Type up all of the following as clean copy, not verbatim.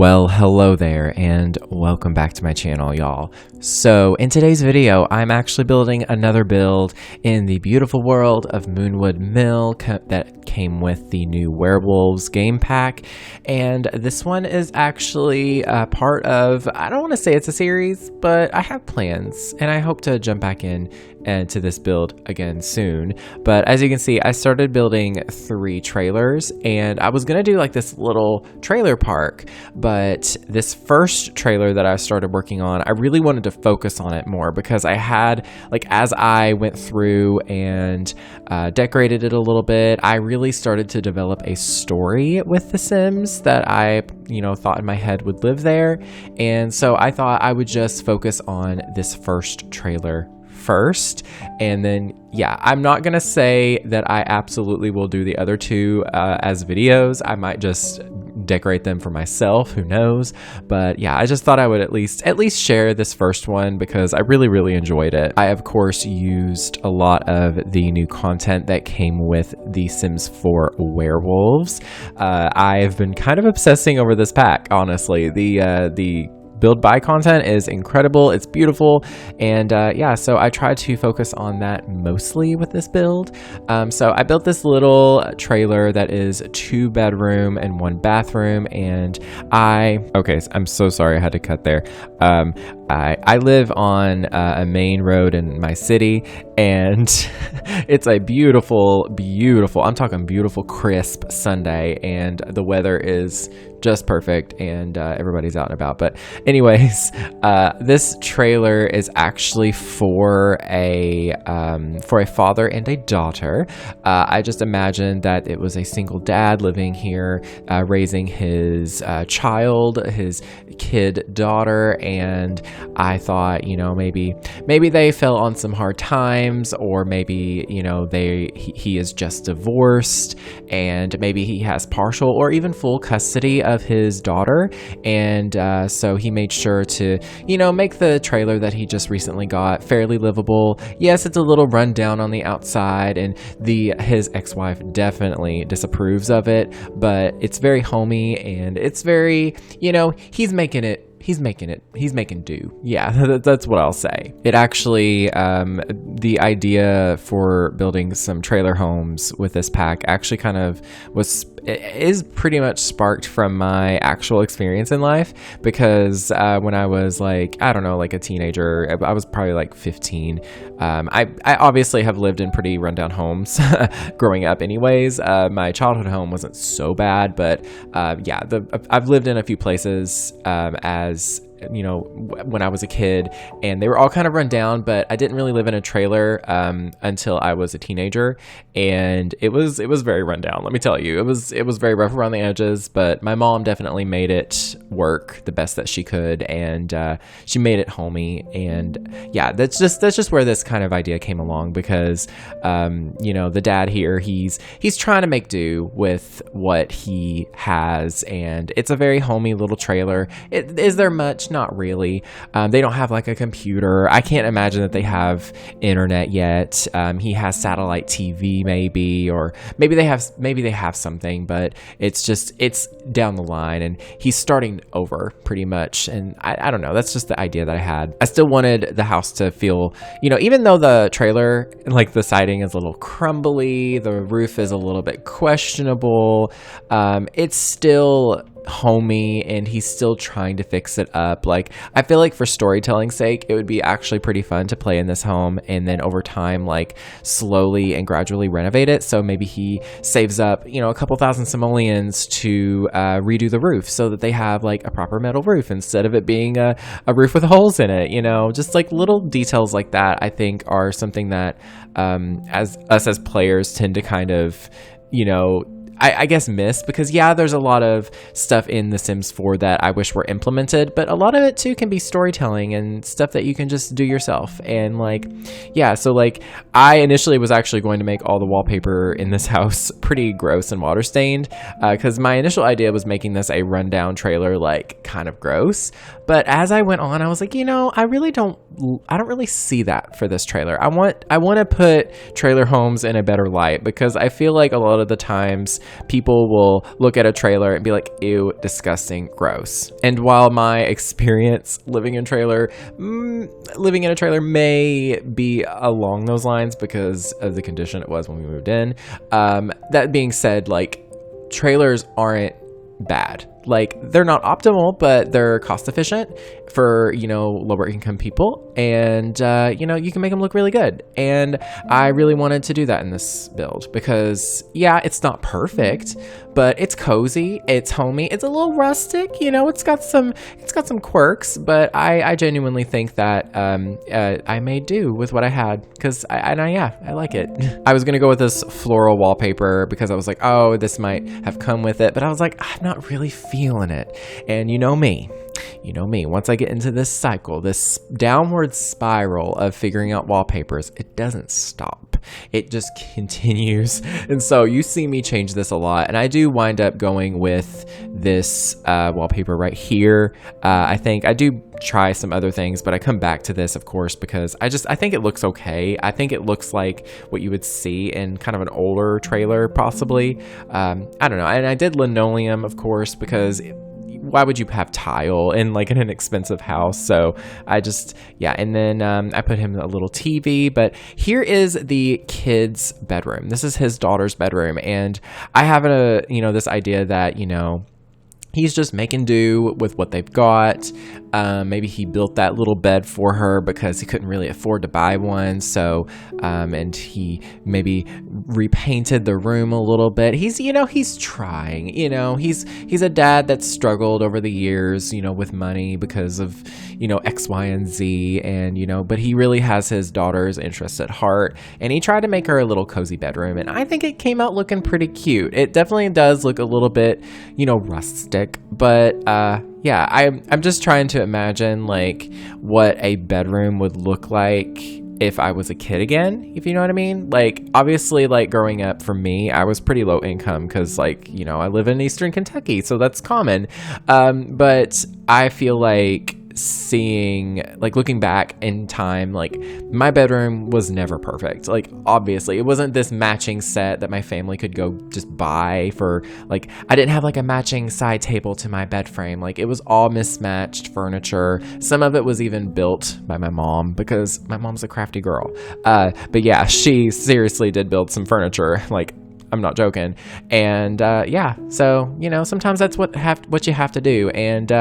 Well, hello there and welcome back to my channel, y'all. So in today's video, I'm actually building another build in the beautiful world of Moonwood Mill that came with the new Werewolves game pack. And this one is actually part of, I don't want to say it's a series, but I have plans and I hope to jump back in and to this build again soon. But as you can see, I started building 3 trailers and I was gonna do like this little trailer park, but this first trailer that I started working on, I really wanted to focus on it more because I had, like, as I went through and decorated it a little bit, I really started to develop a story with the Sims that I, thought in my head would live there. And so I thought I would just focus on this first trailer first, and then I'm not gonna say that I absolutely will do the other 2 as videos. I might just decorate them for myself, who knows. But I just thought I would at least share this first one because I really enjoyed it. I of course used a lot of the new content that came with the Sims 4 Werewolves. I've been kind of obsessing over this pack, honestly. The build buy content is incredible, it's beautiful, and so I tried to focus on that mostly with this build. So I built this little trailer that is 2 bedroom and 1 bathroom, and I'm so sorry I had to cut there. I live on a main road in my city, and it's a beautiful, I'm talking beautiful, crisp Sunday, and the weather is just perfect, and everybody's out and about. But anyways, this trailer is actually for a father and a daughter. I just imagined that it was a single dad living here, raising his child, his kid daughter, and I thought, maybe they fell on some hard times, or maybe he is just divorced, and maybe he has partial or even full custody of his daughter, and so he made sure to make the trailer that he just recently got fairly livable. Yes, it's a little run down on the outside, and his ex-wife definitely disapproves of it, but it's very homey, and it's very, he's making do. Yeah, that's what I'll say. It actually, the idea for building some trailer homes with this pack actually kind of is pretty much sparked from my actual experience in life, because when I was like a teenager, I was probably like 15. I obviously have lived in pretty rundown homes growing up anyways. My childhood home wasn't so bad, but I've lived in a few places as when I was a kid, and they were all kind of run down, but I didn't really live in a trailer until I was a teenager, and it was very run down. Let me tell you, it was very rough around the edges, but my mom definitely made it work the best that she could, and she made it homey. And that's just where this kind of idea came along, because the dad here, he's trying to make do with what he has, and it's a very homey little trailer. Is there much? Not really. They don't have like a computer. I can't imagine that they have internet yet. He has satellite TV maybe, or maybe they have something, but it's down the line, and he's starting over pretty much. And I don't know, that's just the idea that I had. I still wanted the house to feel, even though the trailer, like the siding is a little crumbly, the roof is a little bit questionable, it's still homey, and he's still trying to fix it up. Like, I feel like for storytelling's sake, it would be actually pretty fun to play in this home, and then over time, like, slowly and gradually renovate it. So maybe he saves up, a couple thousand simoleons to redo the roof so that they have like a proper metal roof instead of it being a roof with holes in it. Just like little details like that, I think are something that as players tend to kind of I guess miss, because there's a lot of stuff in The Sims 4 that I wish were implemented, but a lot of it too can be storytelling and stuff that you can just do yourself. And so I initially was actually going to make all the wallpaper in this house pretty gross and water stained, because my initial idea was making this a rundown trailer, like kind of gross. But as I went on, I was like, I don't really see that for this trailer. I want to put trailer homes in a better light, because I feel like a lot of the times people will look at a trailer and be like, ew, disgusting, gross. And while my experience living in a trailer may be along those lines because of the condition it was when we moved in, that being said, like, trailers aren't bad. Like, they're not optimal, but they're cost efficient for, you know, lower income people, and you know, you can make them look really good. And I really wanted to do that in this build because, yeah, it's not perfect, but it's cozy, it's homey, it's a little rustic, you know, it's got some quirks, but I genuinely think that I made do with what I had, because I like it. I was gonna go with this floral wallpaper because I was like, oh, this might have come with it, but I was like, I'm not really feeling it. And you know me, once I get into this cycle, this downward spiral of figuring out wallpapers, it doesn't stop. It just continues. And so you see me change this a lot, and I do wind up going with this wallpaper right here. I think I do try some other things, but I come back to this, of course, because I think it looks okay. I think it looks like what you would see in kind of an older trailer, possibly. I don't know. And I did linoleum, of course, because why would you have tile in like in an expensive house? So I just, yeah. And then I put him a little TV, but here is the kid's bedroom. This is his daughter's bedroom. And I have this idea that, you know, he's just making do with what they've got. Maybe he built that little bed for her because he couldn't really afford to buy one. So, and he maybe repainted the room a little bit. He's trying, he's a dad that's struggled over the years, with money because of, X, Y, and Z. And, but he really has his daughter's interests at heart. And he tried to make her a little cozy bedroom. And I think it came out looking pretty cute. It definitely does look a little bit, rustic. But yeah, I'm just trying to imagine like what a bedroom would look like if I was a kid again, if you know what I mean. Like, obviously, like growing up for me, I was pretty low income because, like, I live in Eastern Kentucky, so that's common. But I feel like looking back in time, like my bedroom was never perfect. Like, obviously it wasn't this matching set that my family could go just buy for, like, I didn't have like a matching side table to my bed frame. Like, it was all mismatched furniture. Some of it was even built by my mom because my mom's a crafty girl. But yeah, she seriously did build some furniture. Like, I'm not joking. And yeah, so sometimes that's what you have to do. And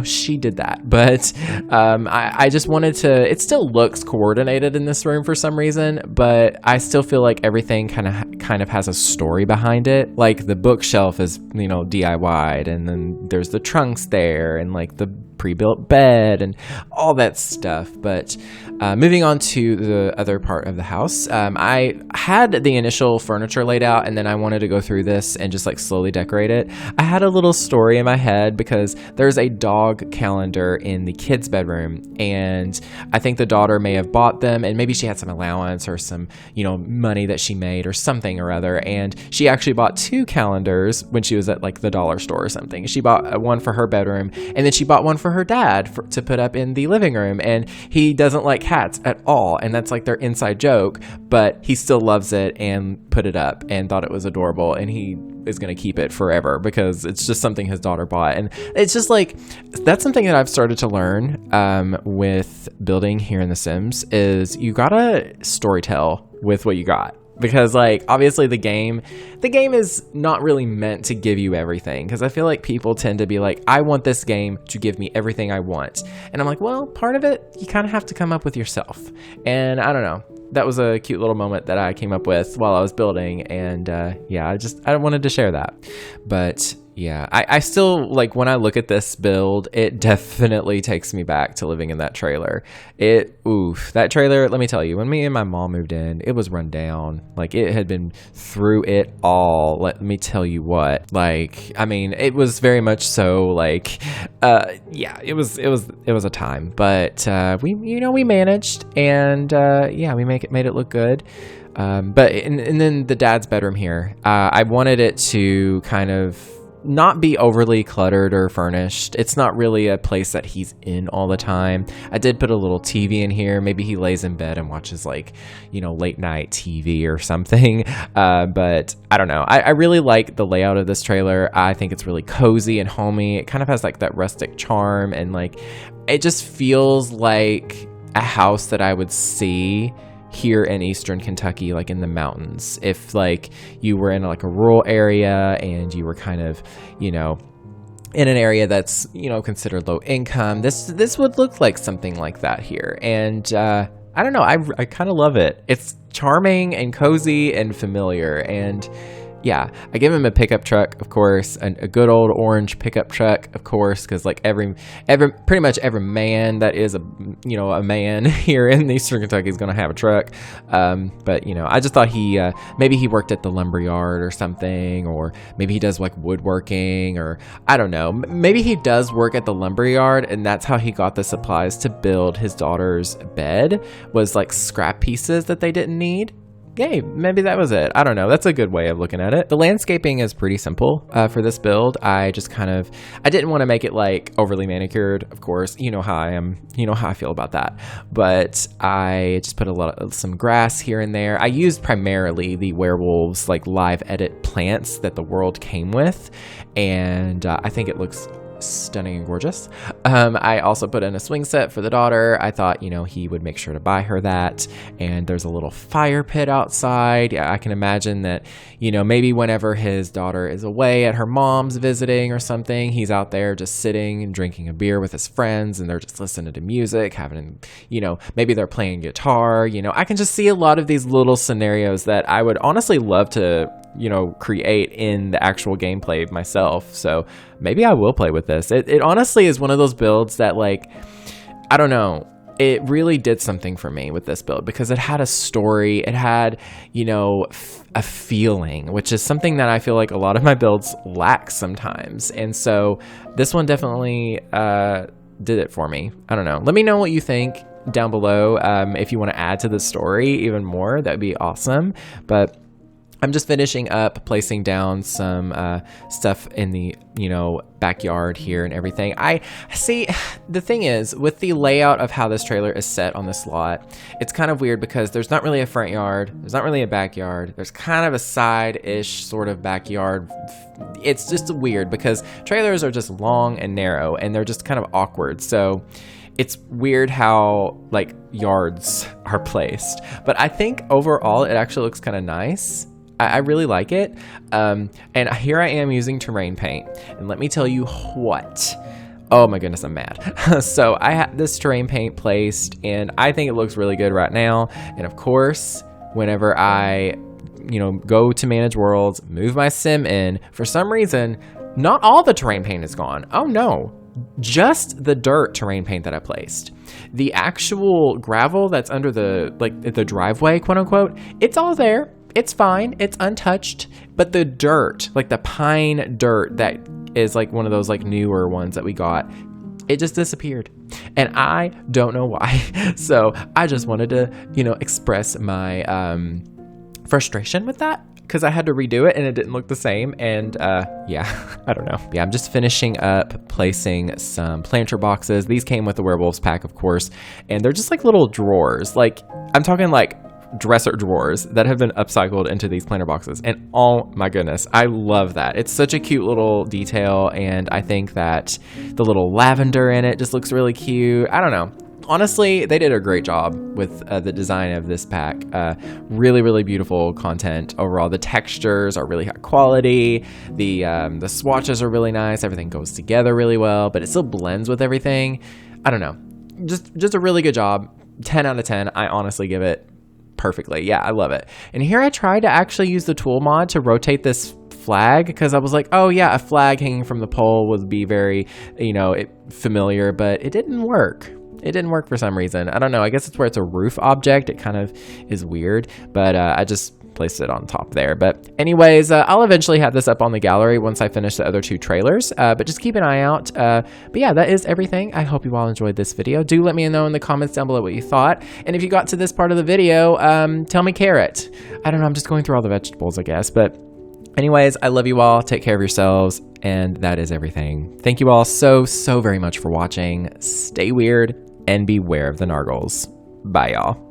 she did that. But I just wanted to. It still looks coordinated in this room for some reason, but I still feel like everything kind of has a story behind it. Like the bookshelf is DIY'd, and then there's the trunks there, and like the pre-built bed and all that stuff. But moving on to the other part of the house, I had the initial furniture laid out, and then I wanted to go through this and just like slowly decorate it. I had a little story in my head because there's a dog calendar in the kids' bedroom, and I think the daughter may have bought them, and maybe she had some allowance or some money that she made or something or other, and she actually bought 2 calendars when she was at like the dollar store or something. She bought one for her bedroom, and then she bought one for her dad to put up in the living room. And he doesn't like cats at all, and that's like their inside joke, but he still loves it and put it up and thought it was adorable, and he is going to keep it forever because it's just something his daughter bought. And it's just like, that's something that I've started to learn with building here in The Sims is you gotta storytell with what you got. Because, like, obviously the game is not really meant to give you everything. Because I feel like people tend to be like, I want this game to give me everything I want. And I'm like, well, part of it, you kind of have to come up with yourself. And I don't know. That was a cute little moment that I came up with while I was building. And yeah, I wanted to share that. But yeah, I still, like, when I look at this build, it definitely takes me back to living in that trailer. That trailer, let me tell you, when me and my mom moved in, it was run down. Like, it had been through it all. Let me tell you what. Like, I mean, it was very much so, like, yeah, it was a time. But we managed, and yeah, we made it look good. But and then the dad's bedroom here, I wanted it to kind of not be overly cluttered or furnished. It's not really a place that he's in all the time. I did put a little TV in here. Maybe he lays in bed and watches like, you know, late night TV or something. But I don't know. I really like the layout of this trailer. I think it's really cozy and homey. It kind of has like that rustic charm, and like it just feels like a house that I would see here in Eastern Kentucky, like in the mountains. If like you were in like a rural area and you were kind of, you know, in an area that's, you know, considered low income, this would look like something like that here. And I don't know, I kind of love it. It's charming and cozy and familiar. And yeah, I give him a pickup truck, of course, a good old orange pickup truck, of course, because like pretty much every man that is a man here in Eastern Kentucky is going to have a truck. But you know, I just thought maybe he worked at the lumber yard or something, or maybe he does like woodworking, or I don't know. Maybe he does work at the lumber yard, and that's how he got the supplies to build his daughter's bed, was like scrap pieces that they didn't need. Yay, maybe that was it. I don't know. That's a good way of looking at it. The landscaping is pretty simple for this build. I didn't want to make it like overly manicured, of course. You know how I am. You know how I feel about that. But I just put some grass here and there. I used primarily the Werewolves like live edit plants that the world came with. And I think it looks stunning and gorgeous. I also put in a swing set for the daughter. I thought, you know, he would make sure to buy her that. And there's a little fire pit outside. Yeah, I can imagine that, you know, maybe whenever his daughter is away at her mom's visiting or something, he's out there just sitting and drinking a beer with his friends, and they're just listening to music, having, you know, maybe they're playing guitar. You know, I can just see a lot of these little scenarios that I would honestly love to, you know, create in the actual gameplay myself. So maybe I will play with this. It honestly is one of those builds that, like, I don't know, it really did something for me with this build, because it had a story, it had, you know, a feeling, which is something that I feel like a lot of my builds lack sometimes. And so this one definitely did it for me. I don't know. Let me know what you think down below. If you want to add to the story even more, that'd be awesome. But I'm just finishing up placing down some stuff in the, you know, backyard here and everything. I see, the thing is, with the layout of how this trailer is set on this lot, it's kind of weird because there's not really a front yard, there's not really a backyard, there's kind of a side-ish sort of backyard. It's just weird because trailers are just long and narrow, and they're just kind of awkward. So it's weird how like yards are placed, but I think overall it actually looks kind of nice. I really like it. And here I am using terrain paint. And let me tell you what. Oh my goodness, I'm mad. So I have this terrain paint placed, and I think it looks really good right now. And of course, whenever I, you know, go to manage worlds, move my sim in, for some reason, not all the terrain paint is gone. Oh no. Just the dirt terrain paint that I placed. The actual gravel that's under the, like, the driveway, quote unquote, it's all there. It's fine, it's untouched, but the dirt, like the pine dirt that is like one of those like newer ones that we got, it just disappeared. And I don't know why. So I just wanted to, you know, express my frustration with that, because I had to redo it and it didn't look the same. And yeah, I don't know. Yeah, I'm just finishing up placing some planter boxes. These came with the Werewolves pack, of course, and they're just like little drawers. Like, I'm talking like dresser drawers that have been upcycled into these planter boxes, and oh my goodness, I love that. It's such a cute little detail, and I think that the little lavender in it just looks really cute. I don't know, honestly, they did a great job with the design of this pack. Really beautiful content overall. The textures are really high quality, the swatches are really nice, everything goes together really well, but it still blends with everything. I don't know, just a really good job. 10 out of 10. I honestly give it perfectly. Yeah, I love it. And here I tried to actually use the tool mod to rotate this flag, because I was like, oh yeah, a flag hanging from the pole would be very, you know, familiar, but it didn't work. It didn't work for some reason. I don't know. I guess it's where it's a roof object. It kind of is weird, but I just placed it on top there. But anyways, I'll eventually have this up on the gallery once I finish the other two trailers, but just keep an eye out. But yeah, that is everything. I hope you all enjoyed this video. Do let me know in the comments down below what you thought. And if you got to this part of the video, tell me carrot. I don't know. I'm just going through all the vegetables, I guess, but Anyways, I love you all. Take care of yourselves. And that is everything. Thank you all so very much for watching. Stay weird and beware of the nargles. Bye, y'all.